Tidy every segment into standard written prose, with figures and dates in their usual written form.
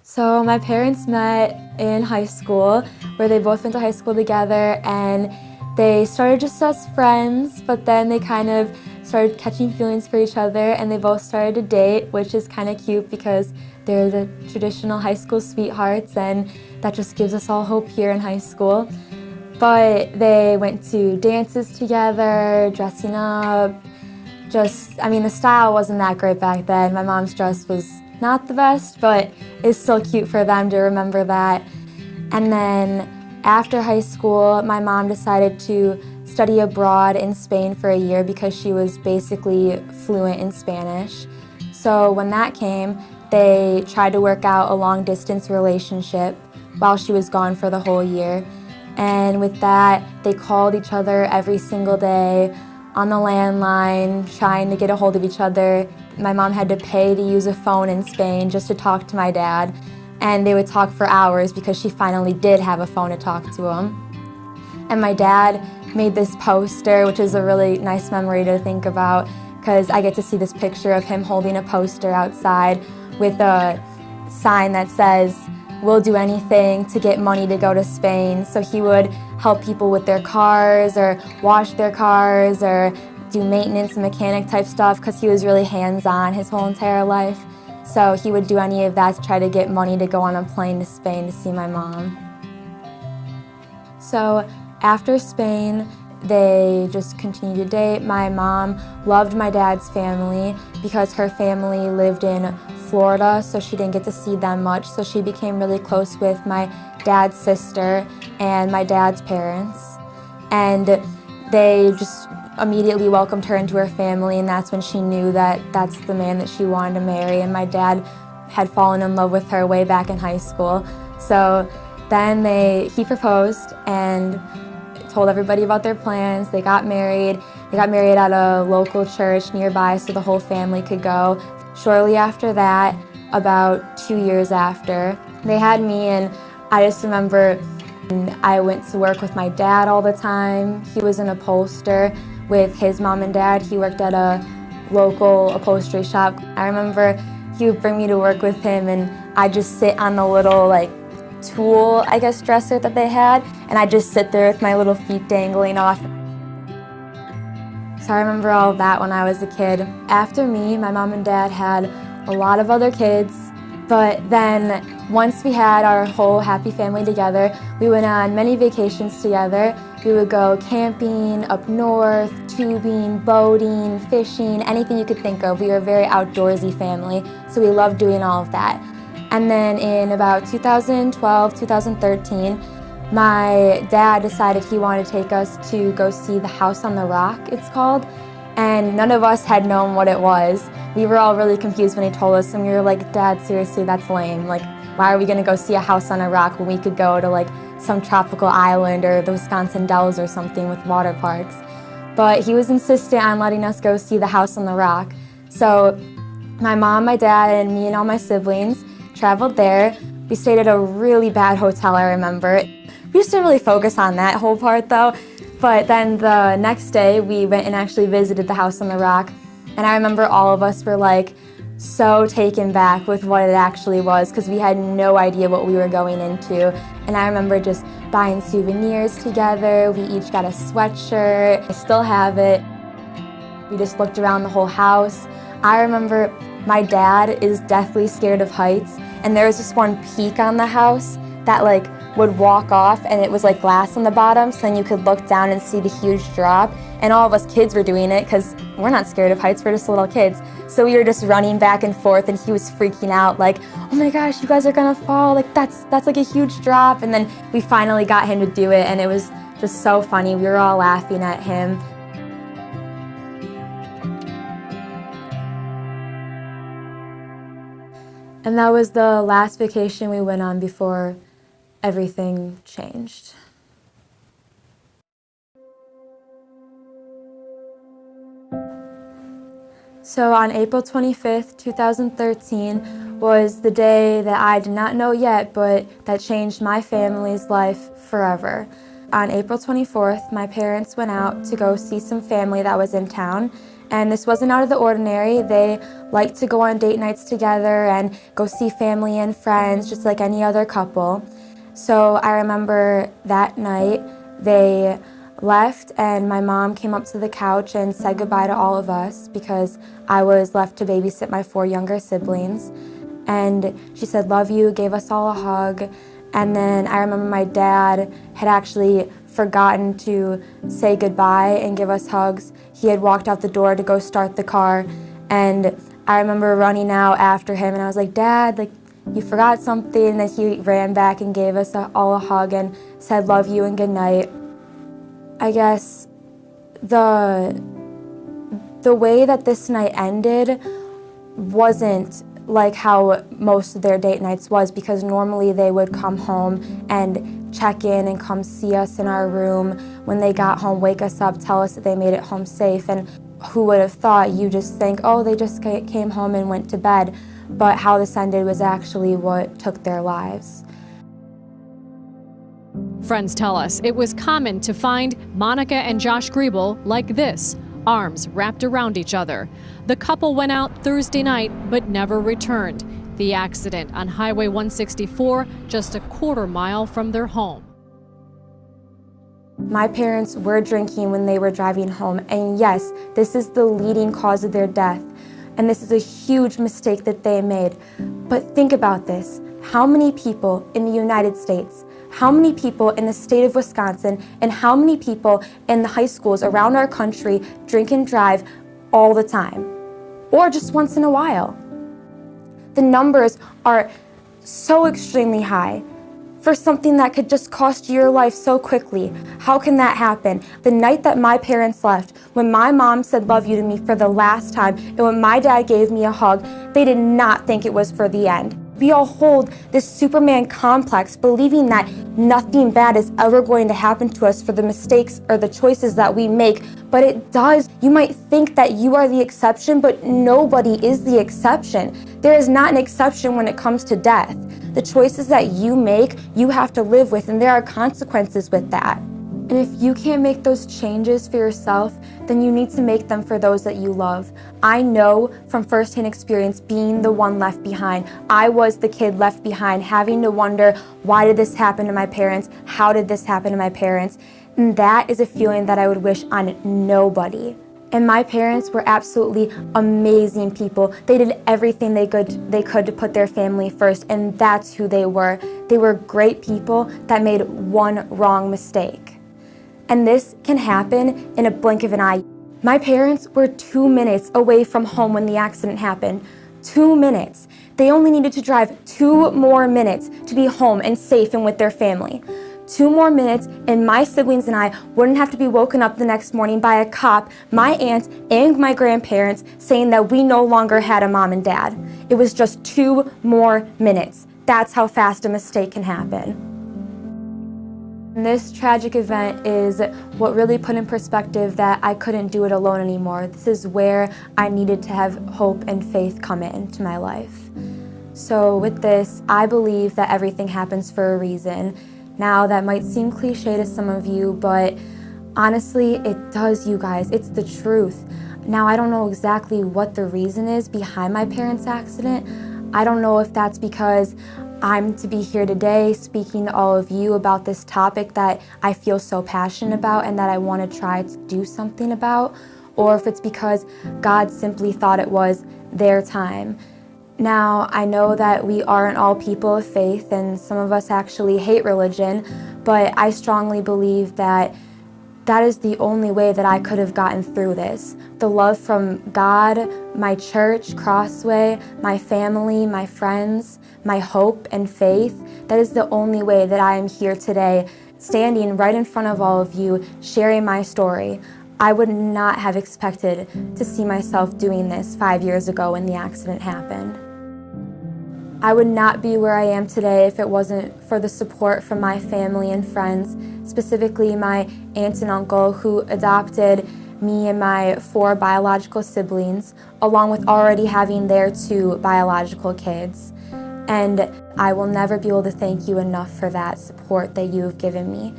So my parents met in high school, where they both went to high school together, and they started just as friends, but then they kind of started catching feelings for each other, and they both started to date, which is kind of cute because they're the traditional high school sweethearts, and that just gives us all hope here in high school. But they went to dances together, dressing up. The style wasn't that great back then. My mom's dress was not the best, but it's still cute for them to remember that. And then after high school, my mom decided to study abroad in Spain for a year because she was basically fluent in Spanish. So when that came, they tried to work out a long-distance relationship while she was gone for the whole year. And with that, they called each other every single day on the landline, trying to get a hold of each other. My mom had to pay to use a phone in Spain just to talk to my dad, and they would talk for hours because she finally did have a phone to talk to him. And my dad made this poster, which is a really nice memory to think about, because I get to see this picture of him holding a poster outside with a sign that says, "We'll do anything to get money to go to Spain." So he would help people with their cars or wash their cars or do maintenance and mechanic type stuff because he was really hands-on his whole entire life. So he would do any of that to try to get money to go on a plane to Spain to see my mom. So after Spain, they just continued to date. My mom loved my dad's family because her family lived in Florida, so she didn't get to see them much. So she became really close with my dad's sister and my dad's parents. And they just immediately welcomed her into her family, and that's when she knew that that's the man that she wanted to marry. And my dad had fallen in love with her way back in high school. So then he proposed and told everybody about their plans. They got married. They got married at a local church nearby so the whole family could go. Shortly after that, about 2 years after, they had me, and I just remember I went to work with my dad all the time. He was an upholsterer with his mom and dad. He worked at a local upholstery shop. I remember he would bring me to work with him, and I'd just sit on the little tool, dresser that they had, and I'd just sit there with my little feet dangling off. So I remember all of that when I was a kid. After me, my mom and dad had a lot of other kids, but then once we had our whole happy family together, we went on many vacations together. We would go camping up north, tubing, boating, fishing, anything you could think of. We were a very outdoorsy family, so we loved doing all of that. And then in about 2012, 2013, my dad decided he wanted to take us to go see the House on the Rock, it's called, and none of us had known what it was. We were all really confused when he told us, and we were like, "Dad, seriously, that's lame. Why are we gonna go see a house on a rock when we could go to some tropical island or the Wisconsin Dells or something with water parks?" But he was insistent on letting us go see the House on the Rock. So my mom, my dad, and me and all my siblings traveled there. We stayed at a really bad hotel, I remember. We just didn't really focus on that whole part though. But then the next day we went and actually visited the House on the Rock. And I remember all of us were so taken back with what it actually was because we had no idea what we were going into. And I remember just buying souvenirs together. We each got a sweatshirt. I still have it. We just looked around the whole house. I remember my dad is deathly scared of heights, and there was this one peak on the house that would walk off, and it was glass on the bottom, so then you could look down and see the huge drop. And all of us kids were doing it because we're not scared of heights, we're just little kids. So we were just running back and forth, and he was freaking out "Oh my gosh, you guys are gonna fall, that's a huge drop." And then we finally got him to do it, and it was just so funny. We were all laughing at him. And that was the last vacation we went on before everything changed. So on April 25th, 2013 was the day that I did not know yet, but that changed my family's life forever. On April 24th, my parents went out to go see some family that was in town, And this wasn't out of the ordinary. They liked to go on date nights together and go see family and friends, just like any other couple. So I remember that night they left and my mom came up to the couch and said goodbye to all of us because I was left to babysit my 4 younger siblings. And she said, "Love you," gave us all a hug. And then I remember my dad had actually forgotten to say goodbye and give us hugs. He had walked out the door to go start the car, and I remember running out after him, and I was like, "Dad, like, you forgot something." And he ran back and gave us all a hug and said, "Love you," and good night. I guess the way that this night ended wasn't like how most of their date nights was, because normally they would come home and check in and come see us in our room when they got home, wake us up, tell us that they made it home safe. And who would have thought? You just think, oh, they just came home and went to bed. But how this ended was actually what took their lives. Friends tell us it was common to find Monica and Josh Griebel like this, arms wrapped around each other. The couple went out Thursday night but never returned. The accident on Highway 164, just a quarter mile from their home. My parents were drinking when they were driving home, and yes, this is the leading cause of their death. And this is a huge mistake that they made. But think about this. How many people in the United States, how many people in the state of Wisconsin, and how many people in the high schools around our country drink and drive all the time, or just once in a while? The numbers are so extremely high for something that could just cost you your life so quickly. How can that happen? The night that my parents left, when my mom said "love you" to me for the last time, and when my dad gave me a hug, they did not think it was for the end. We all hold this Superman complex, believing that nothing bad is ever going to happen to us for the mistakes or the choices that we make, but it does. You might think that you are the exception, but nobody is the exception. There is not an exception when it comes to death. The choices that you make, you have to live with, and there are consequences with that. And if you can't make those changes for yourself, then you need to make them for those that you love. I know from firsthand experience being the one left behind. I was the kid left behind, having to wonder, why did this happen to my parents? How did this happen to my parents? And that is a feeling that I would wish on nobody. And my parents were absolutely amazing people. They did everything they could to put their family first, and that's who they were. They were great people that made one wrong mistake. And this can happen in a blink of an eye. My parents were 2 minutes away from home when the accident happened. 2 minutes. They only needed to drive 2 more minutes to be home and safe and with their family. 2 more minutes, and my siblings and I wouldn't have to be woken up the next morning by a cop, my aunt, and my grandparents saying that we no longer had a mom and dad. It was just 2 more minutes. That's how fast a mistake can happen. And this tragic event is what really put in perspective that I couldn't do it alone anymore. This is where I needed to have hope and faith come into my life. So with this, I believe that everything happens for a reason. Now, that might seem cliche to some of you, but honestly, it does, you guys. It's the truth. Now, I don't know exactly what the reason is behind my parents' accident. I don't know if that's because I'm to be here today speaking to all of you about this topic that I feel so passionate about and that I want to try to do something about, or if it's because God simply thought it was their time. Now, I know that we aren't all people of faith, and some of us actually hate religion, but I strongly believe that that is the only way that I could have gotten through this. The love from God, my church, Crossway, my family, my friends, my hope and faith, that is the only way that I am here today, standing right in front of all of you, sharing my story. I would not have expected to see myself doing this 5 years ago when the accident happened. I would not be where I am today if it wasn't for the support from my family and friends, specifically my aunt and uncle who adopted me and my 4 biological siblings, along with already having their 2 biological kids. And I will never be able to thank you enough for that support that you have given me.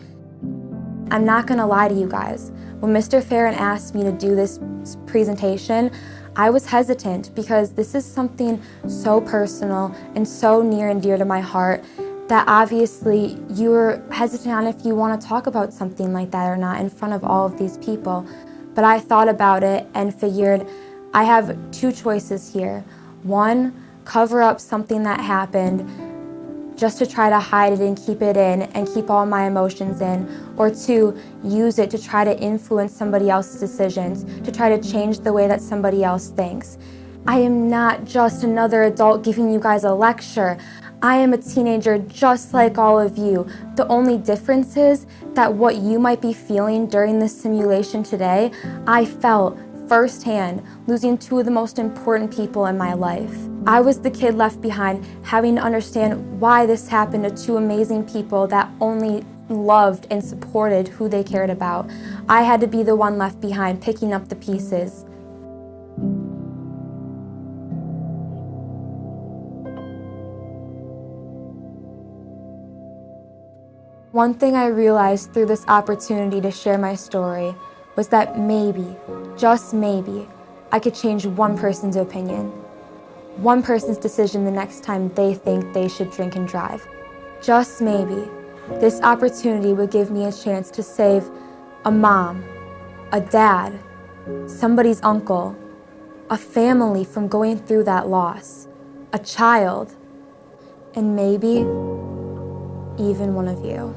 I'm not gonna lie to you guys. When Mr. Farron asked me to do this presentation, I was hesitant because this is something so personal and so near and dear to my heart that obviously you were hesitant on if you want to talk about something like that or not in front of all of these people. But I thought about it and figured I have two choices here. One, cover up something that happened just to try to hide it and keep it in and keep all my emotions in, or two, use it to try to influence somebody else's decisions, to try to change the way that somebody else thinks. I am not just another adult giving you guys a lecture. I am a teenager just like all of you. The only difference is that what you might be feeling during this simulation today, I felt firsthand, losing two of the most important people in my life. I was the kid left behind, having to understand why this happened to two amazing people that only loved and supported who they cared about. I had to be the one left behind, picking up the pieces. One thing I realized through this opportunity to share my story was that maybe, just maybe, I could change one person's opinion, one person's decision the next time they think they should drink and drive. Just maybe, this opportunity would give me a chance to save a mom, a dad, somebody's uncle, a family from going through that loss, a child, and maybe even one of you.